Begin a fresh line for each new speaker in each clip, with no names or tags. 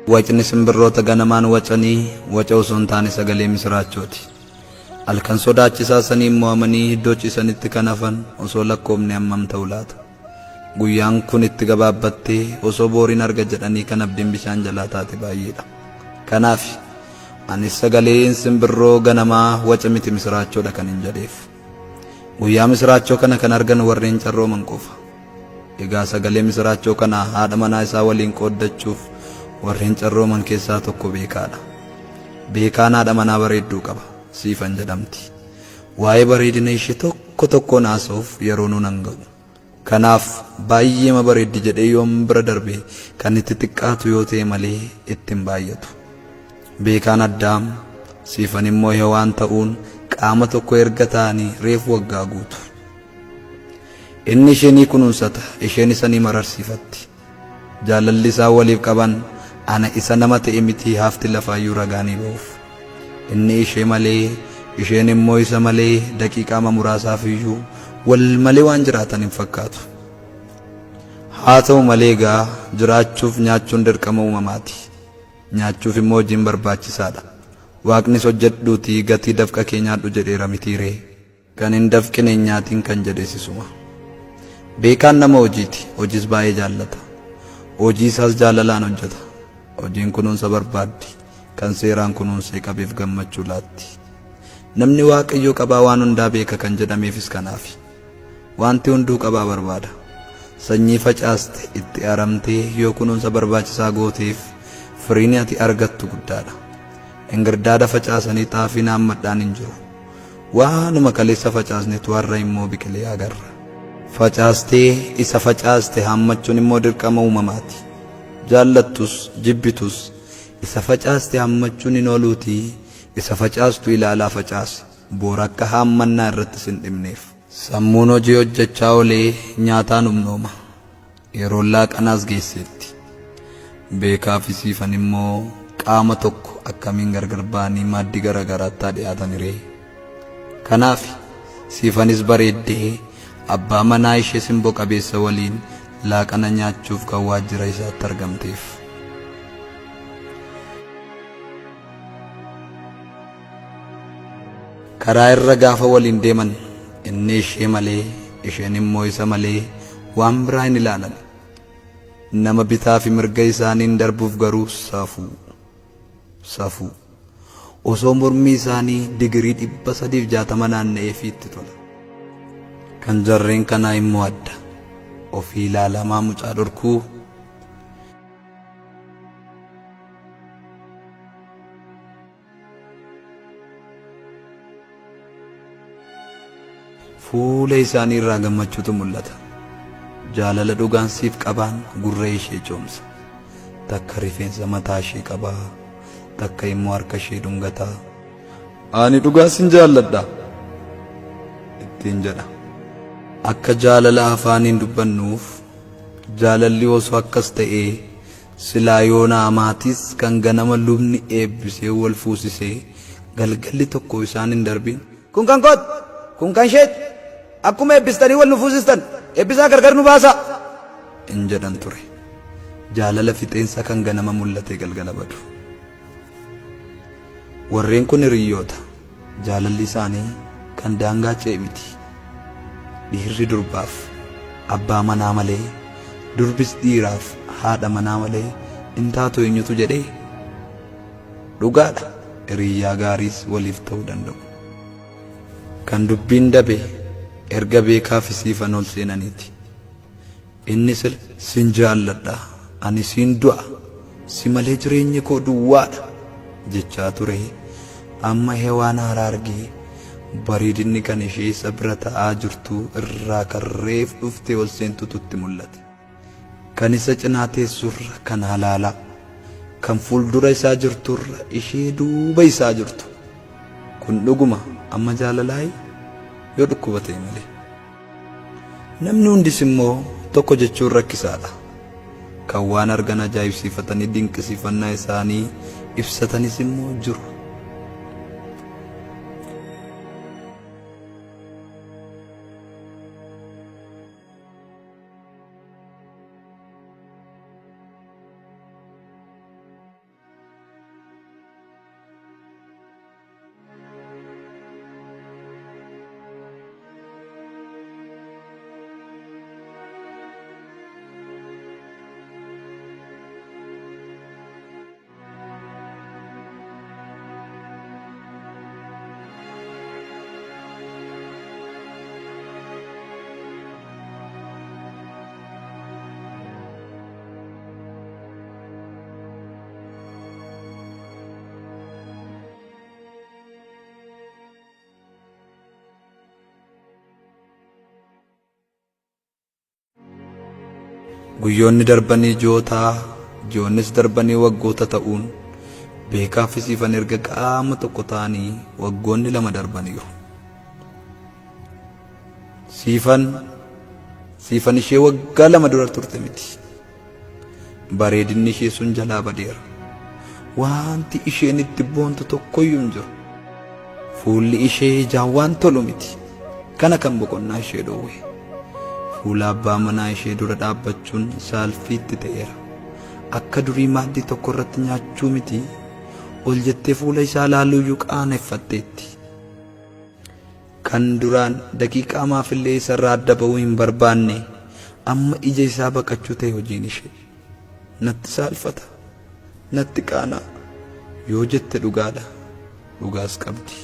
Wacni simbirroota ganamaan wacanii waca osoo hin taane sagalee misiraachooti. Halkan sodaachisaa sanii mo'amanii iddoo ciisanitti kan hafan osoo lakkoofne hammam ta'u laata? Guyyaan kun itti gabaabbattee osoo booriin arga jedhanii kan abdiin bishaan jalaa taate baay'eedha. Kanaaf anis sagaleen simbirroo ganamaa waca miti misiraachoodha kan hin jedheef. Guyyaa misiraachoo kana kan argan warreen carrooman qofa. Egaa sagalee misiraachoo kana haadha manaa isaa waliin qooddachuuf warreen carrooman keessaa tokko beekaadha. Beekaan haadha manaa bareedduu qaba siifan jedhamti. Waa'ee bareedina ishee tokko tokkoon haasa'uuf yeroo nuun hanga'u. Kanaaf baay'eema bareeddi jedhee yoom bira darbe kan itti xiqqaatu yoo ta'e malee ittiin baay'atu. Beekaan Addaam siifan immoo Hewaan ta'uun qaama tokko erga ta'anii reefu waggaa guutu. Inni isheenii kunuunsata, isheen isa ni mararsiifatti. Jaalalli isaa waliif qaban ana isa nama ta'e miti hafti lafaayyuu ragaanii ba'uuf. Inni ishee malee, isheen immoo isa malee daqiiqaa muraasaaf iyyuu wal malee waan jiraatan hin fakkaatu. Haa ta'u malee egaa jiraachuuf nyaachuun dirqama uumamaati. Nyaachuuf immoo hojiin barbaachisaadha. Waaqnis hojjedhuutii gatii dafqa kee nyaadhu jedheera mitiiree. Kan hin dafqine nyaatiin kan jedheessisuma. Beekaan nama hojiiti, hojiis baay'ee jaallata. Hojii isaas jaalalaan hojjeta. Hojiin kunuunsa barbaaddi, kan seeraan kunuunsee qabeef gammachuu laatti. Namni Waaqayyo qabaa waan hundaa beeka kan jedhameefis kanaafi. Wanti hunduu qabaa barbaada. Sanyii facaaste itti aramtee yoo kunuunsa barbaachisaa gooteef firiin ati argattu guddaadha. Ingirdaada facaasanii xaafii haammadhaan hin jiru. Waanuma kaleessa facaasnetu har'a immoo biqilee agarra. Facaastee isa facaaste haammachuun immoo dirqama uumamaati. Jaallattus jibbitus isa facaaste haammachuun hin ooluutii isa facaastu ilaalaa facaase boora akka haammannaa irratti sin dhimneef. Sammuun hojii hojjechaa olee nyaataan humnooma. Yeroon laaqanaas geesseetti. Beekaa fi siifan immoo qaama tokko akkamiin gargar ba'anii maaddii garagaraatti dhiyaatan ree. Kanaaf siifanis bareeddee abbaa manaa ishee simboo qabeessa waliin laaqana nyaachuuf kan waajjira isaatti argamteef. Karaa irra gaafa waliin deeman inni ishee malee isheen immoo isa malee waan biraa hin ilaalan. Nama bitaa fi mirga isaaniin darbuuf garuu safuu. Osoo mormii isaanii digirii 360 naanna'eefii itti tola. Kan jarreen kanaa immoo adda. Ofii ilaalamaa mucaa dhorkuu. Fuula isaanii irraa gammachuutu mul'ata. Jaalala dhugaan siif qabaan gurra ishee coomsa. Takka rifeensa mataa ishee qabaa, takka immoo harka ishee dhungataa. Ani dhugaa sin jaalladha ittiin jedha. Akka jaalala afaaniin dubbannuuf jaalalli osoo akkas ta'ee silaa yoona amaatis kan ganama lubni eebbisee wal fuusisee galgalli tokko isaan hin darbin. Kun kan koot, kun kan isheet, akkuma eebbistanii wal nu fuusistan eebbisaa gargar nu baasa in jedhan ture. Jaalala fixeensa kan ganama mul'ate galgala badu. Warreen kun hiriyyoota. Jaalalli isaanii kan daangaa ce'e miti. Dhiirri durbaaf abbaa manaa malee, durbis dhiiraaf haadha manaa malee hin taatu eenyutu jedhee. Dhugaadha hiriyyaa gaariis waliif ta'uu danda'u. Kan dubbiin dabe erga beekaa fi siifan ol seenaniiti. Inni sin jaalladha, ani siin du'a, si malee jireenyi koo duwwaadha jechaa ture. Amma Hewaan haaraa argee bareedinni kan ishee isa bira ta'aa jirtu irraa kan reef dhuftee ol seentutu itti mul'ate. Kan isa cinaa teessurra kan halaalaa, kan fuuldura isaa jirturra ishee duuba isaa jirtu. Kun dhuguma amma jaalalaayi yoo dhukkuba ta'e malee. Namni hundis immoo tokko jechuun rakkisaadha. Kan waan argan ajaa'ibsiifatanii dinqisiifannaa isaanii ibsatanis immoo jiru. guyyoonni darbanii jootaa joonnis darbanii waggoota ta'uun beekaa fi siifan erga qaama tokko ta'anii waggoonni 2 darbaniiru. Siifan ishee waggaa 2 dura turte miti. Bareedinni ishee sun jalaa badeera. Wanti isheen itti boontu tokkoyyuu hin jiru. Fuulli ishee ijaan waan tolu miti. Kana kan boqonnaa ishee dhoowwe. Fuula abbaa manaa ishee dura dhaabbachuun saalfiitti ta'eera. Akka durii maaddii tokko irratti nyaachuu miti. Ol jettee fuula isaa laaluuyyuu qaaneffatteetti. Kan duraan daqiiqaa maafillee isarraa adda ba'uu hin barbaanne amma ija isaa baqachuu ta'e hojiin ishee. Natti saalfata, natti qaanaa yoo jette dhugaadha, dhugaas qabdi.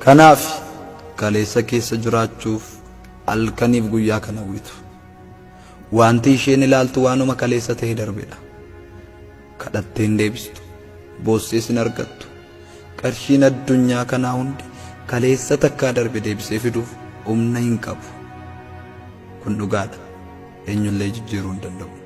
Kanaaf kaleessa keessa jiraachuuf halkaniif guyyaa kana hawwitu. Wanti isheen ilaaltu waanuma kaleessa ta'e darbedha. Kadhattee hin deebistu, boossees hin argattu. Qarshiin addunyaa kanaa hundi kaleessa takkaa darbe deebisee fiduuf humna hin qabu. Kun dhugaadha. Eenyullee jijjiiruu hin danda'u.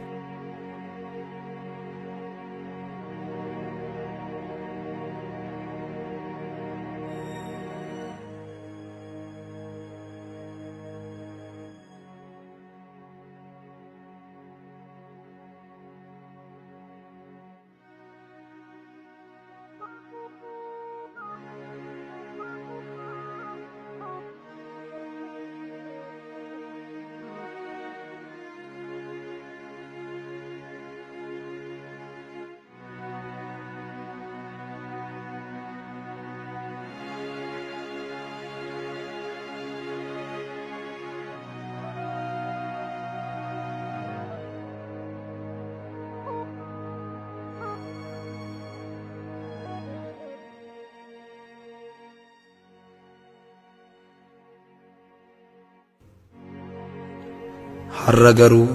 Har'a garuu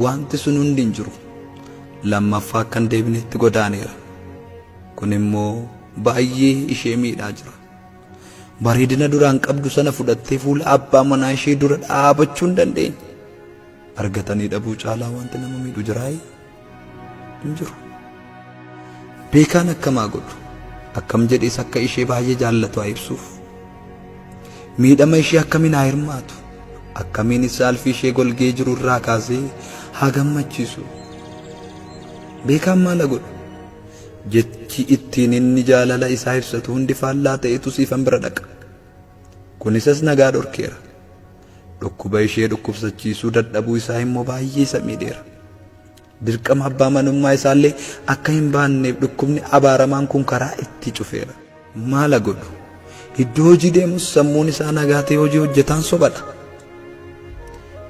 wanti sun hundi hin jiru. Lammaffaa kan deebinetti godaaneera. Kun immoo baay'ee ishee miidhaa jira. Bareedina duraan qabdu sana fudhattee fuula abbaa manaa ishee dura dhaabachuu hin dandeenye. Argatanii dhabuu caalaa wanti nama miidhu jiraayi hin jiru. Beekaan akkamaa godhu akkam jedhees akka ishee baay'ee jaallatu haa ibsuuf. Miidhama ishee akkamiin haa hirmaatu. Akkamiin saalfii ishee golgee jiru irraa kaasee haa gammachiisu. Beekaan maal godhu? Jechi ittiin inni jaalala isaa ibsatu hundi faallaa ta'etu siifan bira dhaqa. Kun isas nagaa dhorkeera. Dhukkuba ishee dhukkubsachiisuu dadhabuu isaa immoo baay'ee isa miidheera. Dirqama abbaa manummaa isaallee akka hin baanneef dhukkubni abaaramaan kun karaa itti cufeera. Maal godhu? Iddoo hojii deemus sammuun isaa nagaa ta'e hojii hojjetaan sobadha.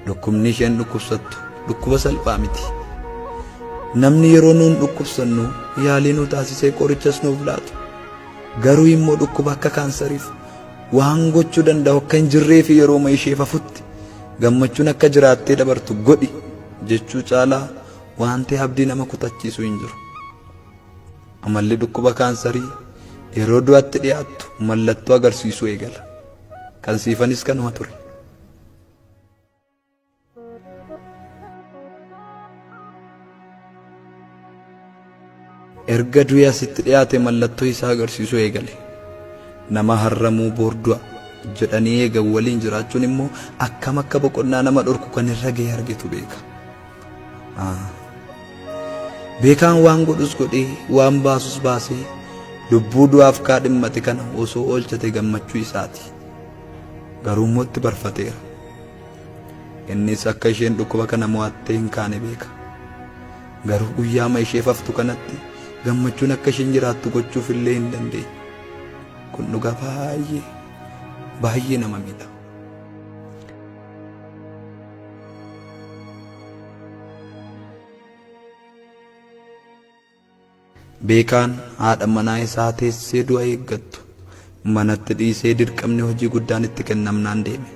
Dhukkubni isheen dhukkubsattu dhukkuba salphaa miti. Namni yeroo nuun dhukkubsannu yaalii nu taasisee qorichas nuuf laatu. Garuu immoo dhukkuba akka kaansariif waan gochuu danda'u akka hin jirree fi yeroo isheef hafutti gammachuun akka jiraattee dabartu godhi jechuu caalaa wanti abdii nama kutachiisu hin jiru. Amalli dhukkuba kaansarii yeroo du'aatti dhiyaattu mallattoo agarsiisuu eegala. Kan siifanis kanuma ture. Erga du'aa sitti dhiyaate mallattoo isaa agarsiisuu eegale. Nama harramuu boordu'a jedhanii eegan waliin jiraachuun immoo akkam akka boqonnaa nama dhorku kan irra ga'e argitu beeka. Beekaan waan godhus godhee waan baasus baasee lubbuu du'aaf kaadhimmate kana osoo oolchate gammachuu isaati. Garuu mootti barfateera. Innis akka isheen dhukkuba kana mo'attee hin kaane beeka. Garuu guyyaa isheef haftu kanatti gammachuun akka isheen jiraattu gochuuf illee hin dandeenye. kun dhugaa baay'ee nama miidha. Beekaan haadha manaa isaa teessee du'a eeggattu manatti dhiisee dirqamni hojii guddaan itti kennamnaan deeme.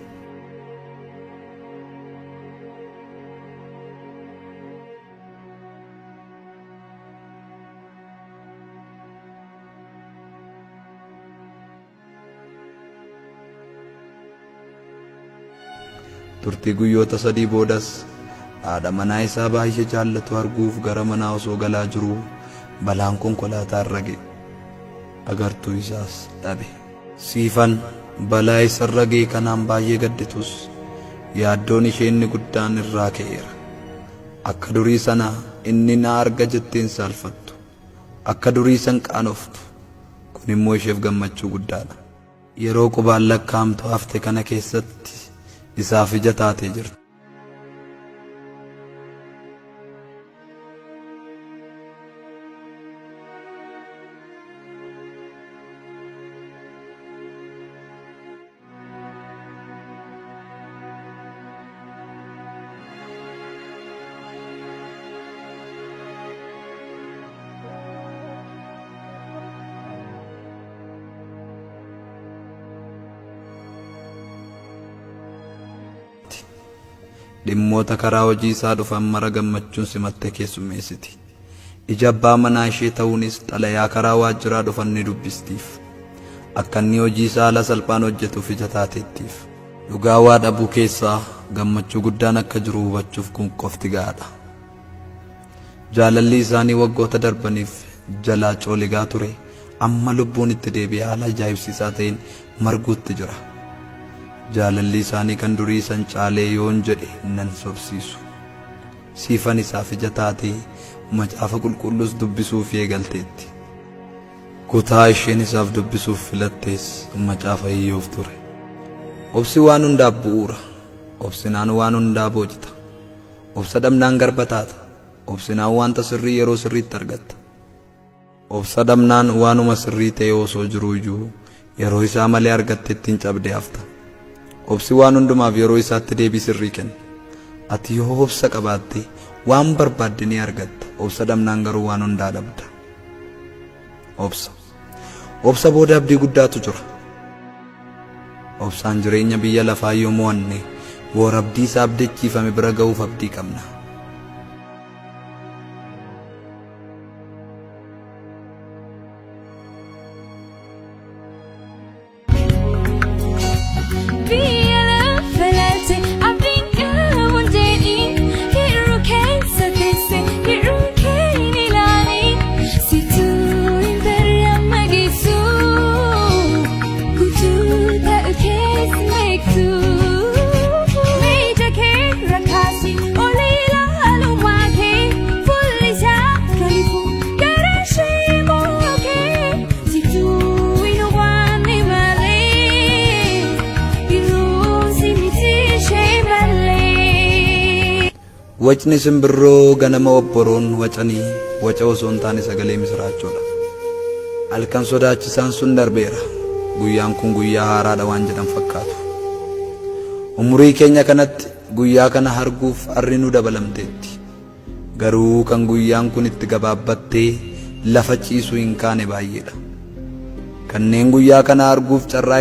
Turtii guyyoota 3 boodas haadha manaa isaa baay'ee jaallatu arguuf gara manaa osoo galaa jiruu balaan konkolaataa irra ga'e. Agartuu isaas dhabe. Siifan balaa isa irra ga'e kanaan baay'ee gadditus yaaddoon ishee inni guddaan irraa ka'eera. Akka durii sana inni na arga jetteen saalfattu, akka durii san qaanoftu, kun immoo isheef gammachuu guddaadha. Yeroo qubaan lakkaa'amtu hafte kana keessatti isaaf ija taatee jirti. Dhimmoota karaa hojii isaa dhufan mara gammachuun simattee keessummeessiti. Ija abbaa manaa ishee ta'uunis xalayaa karaa waajjiraa dhufan ni dubbistiif. Akka inni hojii isaa haala salphaan hojjetuuf ija taateettiif. Dhugaa waa dhabuu keessaa gammachuu guddaan akka jiru hubachuuf kun qofti gahaadha. Jaalalli isaanii waggoota darbaniif jalaa cooligaa ture amma lubbuun itti deebi'ee haala ajaa'ibsiisaa ta'een marguutti jira. Jaalalli isaanii kan durii san caalee yoon jedhe nan sobsiisu. Siifan isaaf ija taatee macaafa qulqulluus dubbisuuf eegalteetti. Kutaa isheen isaaf dubbisuuf filattees macaafa Iyyoob ture. Obsi waan hundaaf bu'uura. Obsinaan waan hundaa boojita. Obsa dhabnaan garba taata. Obsinaan wanta sirrii yeroo sirriitti argatta. Obsa dhabnaan waanuma sirrii ta'e osoo jiruu iyyuu yeroo isaa malee argatte ittiin cabdee hafta. Obsi waan hundumaaf yeroo isaatti deebii sirrii kenna. Ati yoo obsa qabaatte waan barbaadde ni argatta. Obsa dhabnaan garuu waan hundaa dhabda. Obsa booda abdii guddaatu jira. Obsaan jireenya biyya lafaa yoo mo'anne boora abdii isaa abdachiifame bira ga'uuf abdii qabna. Wacni simbirroo ganama obboroon wacanii waca osoo hin taane sagalee misiraachoodha. Halkan sodaachisaan sun darbeera. Guyyaan kun guyyaa haaraadha waan jedhan fakkaatu. Umurii keenya kanatti guyyaa kana arguuf arri nu dabalamteetti. Garuu kan guyyaan kun itti gabaabbattee lafa ciisuu hin kaane baay'eedha. Kanneen guyyaa kana arguuf carraa